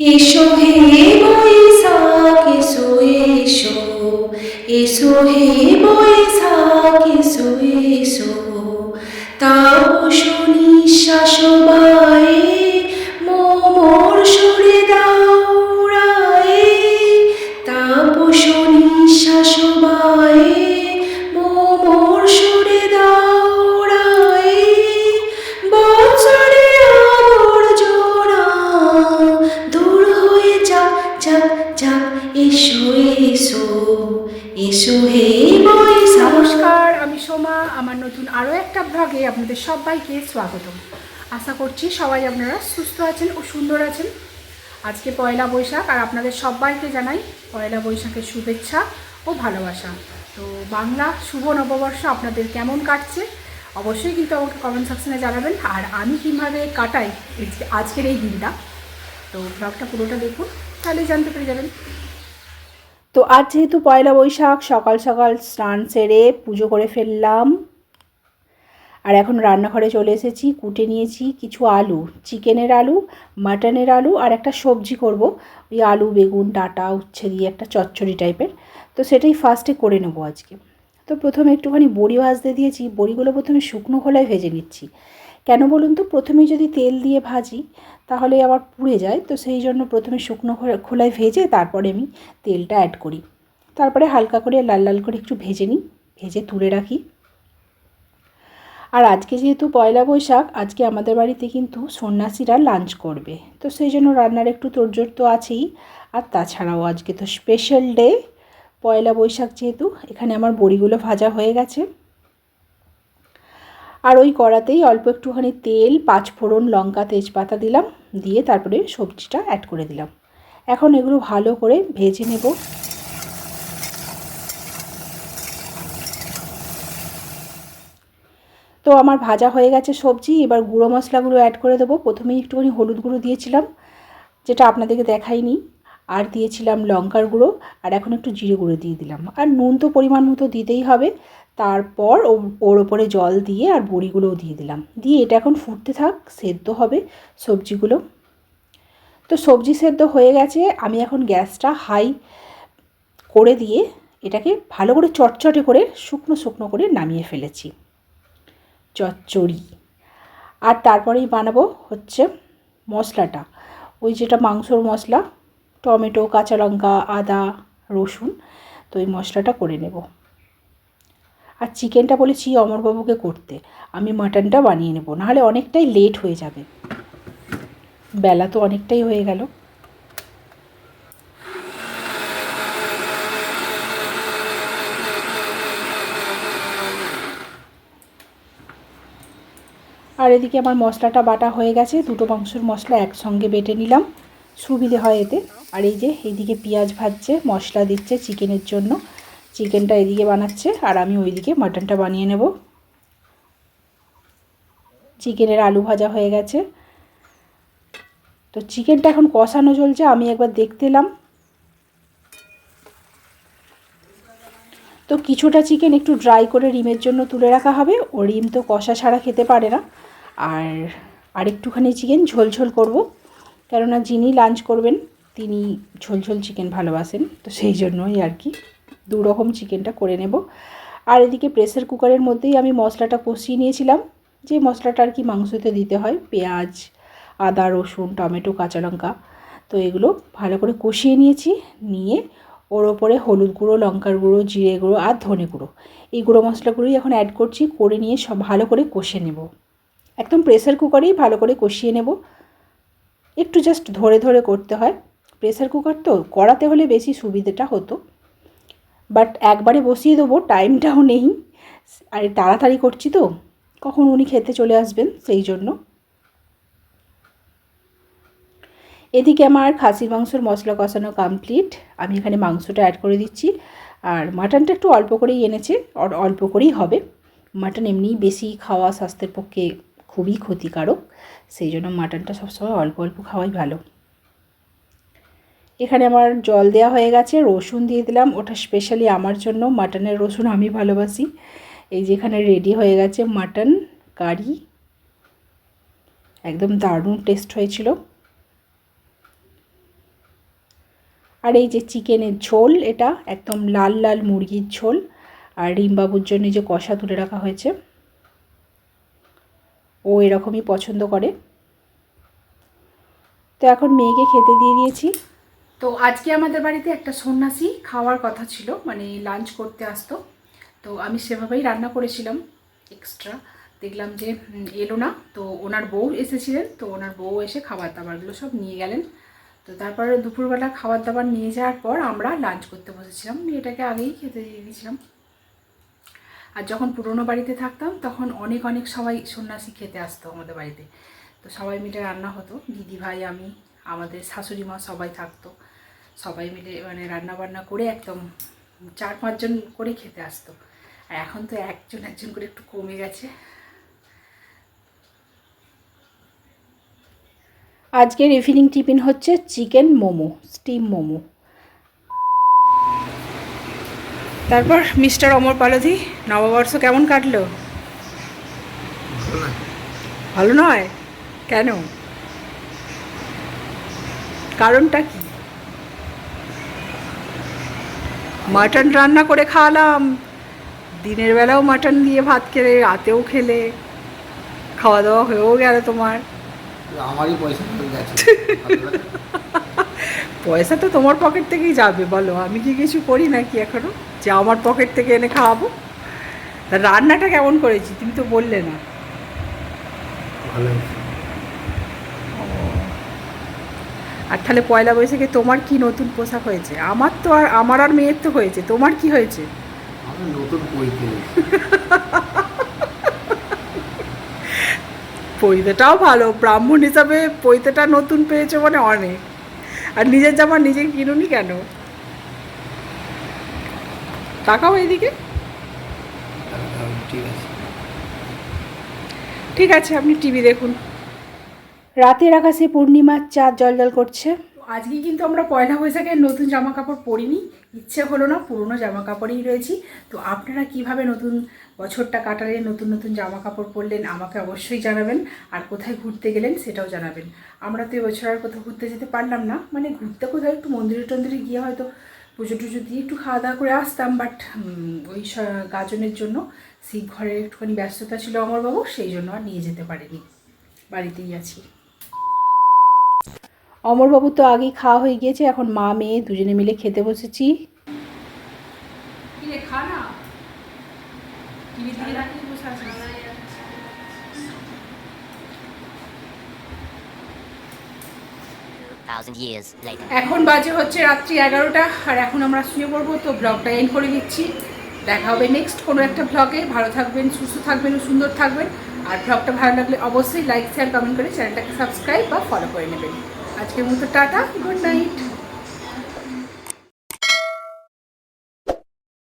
এসো হে বৈশাখ এসো এসো, এসো হে বৈশাখ এসো এসো, তাপস নিঃশ্বাস বায়ে মোর সুরে দাও উড়ায়ে, তাপস নিঃশ্বাস বায়ে মোর সুরে দাও উড়ায়ে, বছরে আবর্জনা দূর হয়ে যাক যাক যাক, এসো এসো, এসো হে বৈশাখ। নমস্কার, আমি সোমা। আমার নতুন আরও একটা ব্লগে আপনাদের সবাইকে স্বাগতম। আশা করছি সবাই আপনারা সুস্থ আছেন ও সুন্দর আছেন। আজকে পয়লা বৈশাখ, আর আপনাদের সবাইকে জানাই পয়লা বৈশাখের শুভেচ্ছা ও ভালোবাসা। তো বাংলা শুভ নববর্ষ আপনাদের কেমন কাটছে অবশ্যই কিন্তু আমাকে কমেন্ট সেকশনে জানাবেন, আর আমি কীভাবে কাটাই আজকের এই দিনটা। তো ব্লগটা পুরোটা দেখুন, তাহলেই জানতে পেরে যাবেন। তো আজ যেহেতু পয়লা বৈশাখ, সকাল সকাল স্নান সেরে পুজো করে ফেললাম, আর এখন রান্নাঘরে চলে এসেছি। কুটে নিয়েছি কিছু আলু, চিকেনের আলু, মাটনের আলু, আর একটা সবজি করব, ওই আলু বেগুন ডাঁটা উচ্ছে দিয়ে একটা চচ্চড়ি টাইপের। তো সেটাই ফার্স্টে করে নেব আজকে। তো প্রথমে একটুখানি বড়ি ভাজতে দিয়েছি। বড়িগুলো প্রথমে শুকনো খোলায় ভেজে নিচ্ছি। কেন বলুন তো, প্রথমেই যদি তেল দিয়ে ভাজি তাহলে আবার পুড়ে যায়। তো সেই জন্য প্রথমে শুকনো খোলায় ভেজে তারপরে আমি তেলটা অ্যাড করি। তারপরে হালকা করে লাল লাল করে একটু ভেজে নিই, ভেজে তুলে রাখি। আর আজকে যেহেতু পয়লা বৈশাখ, আজকে আমাদের বাড়িতে কিন্তু সন্ন্যাসীরা লাঞ্চ করবে। তো সেই জন্য রান্নার একটু তোড়জোড় তো আছেই। আর তাছাড়াও আজকে তো স্পেশাল ডে, পয়লা বৈশাখ যেহেতু। এখানে আমার বড়িগুলো ভাজা হয়ে গেছে, আর ওই কড়াতেই অল্প একটুখানি তেল, পাঁচফোড়ন, লঙ্কা, তেজপাতা দিলাম, দিয়ে তারপরে সবজিটা অ্যাড করে দিলাম। এখন এগুলো ভালো করে ভেজে নেব। তো আমার ভাজা হয়ে গেছে সবজি। এবার গুঁড়ো মশলাগুলো অ্যাড করে দেবো। প্রথমেই একটুখানি হলুদ গুঁড়ো দিয়েছিলাম, যেটা আপনাদেরকে দেখাইনি, আর দিয়েছিলাম লঙ্কার গুঁড়ো, আর এখন একটু জিরে গুঁড়ো দিয়ে দিলাম। আর নুন তো পরিমাণ মতো দিতেই হবে। তারপর ওর ওপরে জল দিয়ে আর বড়িগুলোও দিয়ে দিলাম, দিয়ে এটা এখন ফুটতে থাক, সেদ্ধ হবে সবজিগুলো। তো সবজি সেদ্ধ হয়ে গেছে। আমি এখন গ্যাসটা হাই করে দিয়ে এটাকে ভালো করে চটচটে করে শুকনো শুকনো করে নামিয়ে ফেলেছি চচ্চড়ি। আর তারপরেই বানাবো হচ্ছে মশলাটা, ওই যেটা মাংসর মশলা, টমেটো, কাঁচা লঙ্কা, আদা, রসুন। তো এই মশলাটা করে নেব। আর চিকেনটা বলেছি অমরবাবুকে করতে, আমি মাটনটা বানিয়ে নেব, নাহলে অনেকটাই লেট হয়ে যাবে, বেলা তো অনেকটাই হয়ে গেল। আর এদিকে আমার মশলাটা বাটা হয়ে গেছে। দুটো মাংসের মশলা একসঙ্গে বেটে নিলাম, সুবিধে হয় এতে। আর এই যে এইদিকে পেঁয়াজ ভাজছে, মশলা দিচ্ছে চিকেনের জন্য। চিকেনটা এদিকে বানাচ্ছে, আর আমি ওইদিকে মাটনটা বানিয়ে নেব। চিকেনের আলু ভাজা হয়ে গেছে। তো চিকেনটা এখন কষানো চলছে, আমি একবার দেখতে এলাম। তো কিছুটা চিকেন একটু ড্রাই করে রিমের জন্য তুলে রাখা হবে। ও রিম তো কষা ছাড়া খেতে পারে না। আর একটুখানি চিকেন ঝোল করব, কেননা যিনি লাঞ্চ করবেন তিনি ঝোল চিকেন ভালোবাসেন। তো সেই জন্যই আর কি দু রকম চিকেনটা করে নেব। আর এদিকে প্রেসার কুকারের মধ্যেই আমি মশলাটা কষিয়ে নিয়েছিলাম, যে মশলাটা আর কি মাংসতে দিতে হয়, পেঁয়াজ, আদা, রসুন, টমেটো, কাঁচা লঙ্কা। তো এগুলো ভালো করে কষিয়ে নিয়ে ওর ওপরে হলুদ গুঁড়ো, লঙ্কার গুঁড়ো, জিরে গুঁড়ো আর ধনে গুঁড়ো, এই গুঁড়ো মশলাগুলোই এখন অ্যাড করছি। করে নিয়ে সব ভালো করে কষে নেব। একদম প্রেসার কুকারেই ভালো করে কষিয়ে নেব। একটু জাস্ট ধরে ধরে করতে হয়। প্রেসার কুকার তো কড়াতে হলে বেশি সুবিধেটা হতো, বাট একবারে বসিয়ে দেবো, টাইমটাও নেই, আর তাড়াতাড়ি করছি তো, কখন উনি খেতে চলে আসবেন সেই জন্য। এদিকে আমার খাসির মাংসের মশলা কষানো কমপ্লিট। আমি এখানে মাংসটা অ্যাড করে দিচ্ছি। আর মাটনটা একটু অল্প করেই এনেছে, অল্প করেই হবে। মাটন এমনিই বেশি খাওয়া স্বাস্থ্যের পক্ষে খুবই ক্ষতিকারক, সেই জন্য মাটনটা সবসময় অল্প অল্প খাওয়াই ভালো। এখানে আমার জল দেওয়া হয়ে গেছে, রসুন দিয়ে দিলাম, ওটা স্পেশালি আমার জন্য, মাটনের রসুন আমি ভালোবাসি। এই যে এখানে রেডি হয়ে গেছে মাটন কারি, একদম দারুণ টেস্ট হয়েছিল। আর এই যে চিকেনের ঝোল, এটা একদম লাল লাল মুরগির ঝোল। আর রিমবাবুর জন্য যে কষা তুলে রাখা হয়েছে, ও এরকমই পছন্দ করে। তো এখন মেয়েকে খেতে দিয়ে দিয়েছি। তো আজকে আমাদের বাড়িতে একটা সন্ন্যাসী খাওয়ার কথা ছিল, মানে লাঞ্চ করতে আসতো। তো আমি সেভাবেই রান্না করেছিলাম এক্সট্রা। দেখলাম যে এলো না, তো ওনার বউ এসেছিলেন, তো ওনার বউ এসে খাবার দাবারগুলো সব নিয়ে গেলেন। তো তারপরে দুপুরবেলা খাবার দাবার নিয়ে যাওয়ার পর আমরা লাঞ্চ করতে বসেছিলাম। মেয়েটাকে আগেই খেতে দিয়ে দিয়েছিলাম। আর যখন পুরনো বাড়িতে থাকতাম তখন অনেক অনেক সবাই সন্ন্যাসী খেতে আসতো আমাদের বাড়িতে। তো সবাই মিলে রান্না হতো, দিদি ভাই আমি, আমাদের শাশুড়ি মা সবাই থাকতো। সবাই মিলে মানে রান্না বান্না করে একদম 4-5 জন করে খেতে আসতো। আর এখন তো একজন একজন করে একটু কমে গেছে। আজকের ইভিনিং টিফিন হচ্ছে চিকেন মোমো, স্টিম মোমো। তারপর মিস্টার অমর পালোধি, নববর্ষ কেমন কাটলো? ভালো নয় কেন? কারণটা কি? মাটন রান্না করে খাওয়ালাম, দিনের বেলাও মাটন দিয়ে ভাত খেলে, রাতেও খেলে, খাওয়া দাওয়া হয়েও গেল তোমার। আমারই পয়সা গেছে। পয়সা তো তোমার পকেট থেকেই যাবে, বলো আমি কি কিছু করি নাকি এখনো যে আমার পকেট থেকে এনে খাওয়াবো? তা রান্নাটা কেমন করেছি তুমি তো বললে না। ভালো। আর তাহলে পয়লা বৈশাখে তোমার কি নতুন পোশাক হয়েছে? আমার আর মেয়ের তো হয়েছে, তোমার কি হয়েছে? আমি নতুন পইতে। পৈতেটাও ভালো, ব্রাহ্মণ হিসাবে পৈতেটা নতুন পেয়েছো মানে অনেক। আর নিজের জামা নিজে কিনুনি কেন? তাকাও এইদিকে। ঠিক আছে, ঠিক আছে, আপনি টিভি দেখুন। রাতের আকাশে পূর্ণিমার চাঁদ জলজল করছে। আজকে কিন্তু আমরা পয়লা বৈশাখের নতুন জামা কাপড় পরিনি, ইচ্ছে হলো না, পুরনো জামা কাপড়েই রয়েছি। তো আপনারা কিভাবে নতুন বছরটা কাটালেন, নতুন নতুন জামা কাপড় পরলেন আমাকে অবশ্যই জানাবেন। আর কোথায় ঘুরতে গেলেন সেটাও জানাবেন। আমরা তো এবছর আর কোথাও ঘুরতে যেতে পারলাম না, মানে ঘুরতে কোথাও একটু মন্দিরে টন্দিরে গিয়ে হয়তো পুজো টুজো দিয়ে একটু খাওয়া দাওয়া করে আসতাম, বাট ওই গাজনের জন্য সেই ঘরে একটুখানি ব্যস্ততা ছিল অমরবাবু, সেই জন্য আর নিয়ে যেতে পারিনি, বাড়িতেই আছি। অমরবাবু তো আগেই খাওয়া হয়ে গিয়েছে, এখন মা মেয়ে দুজনে মিলে খেতে বসেছি। এখন বাজে হচ্ছে রাত্রি 11টা, আর এখন আমরা শুয়ে পড়বো। তো ব্লগটা এন্ড করে দিচ্ছি। দেখা হবে নেক্সট কোনো একটা ব্লগে। ভালো থাকবেন, সুস্থ থাকবেন ও সুন্দর থাকবেন। আর ব্লগটা ভালো লাগলে অবশ্যই লাইক শেয়ার কমেন্ট করে চ্যানেলটাকে সাবস্ক্রাইব বা ফলো করে নেবেন। আজকের মতো টাটা, গুড নাইট।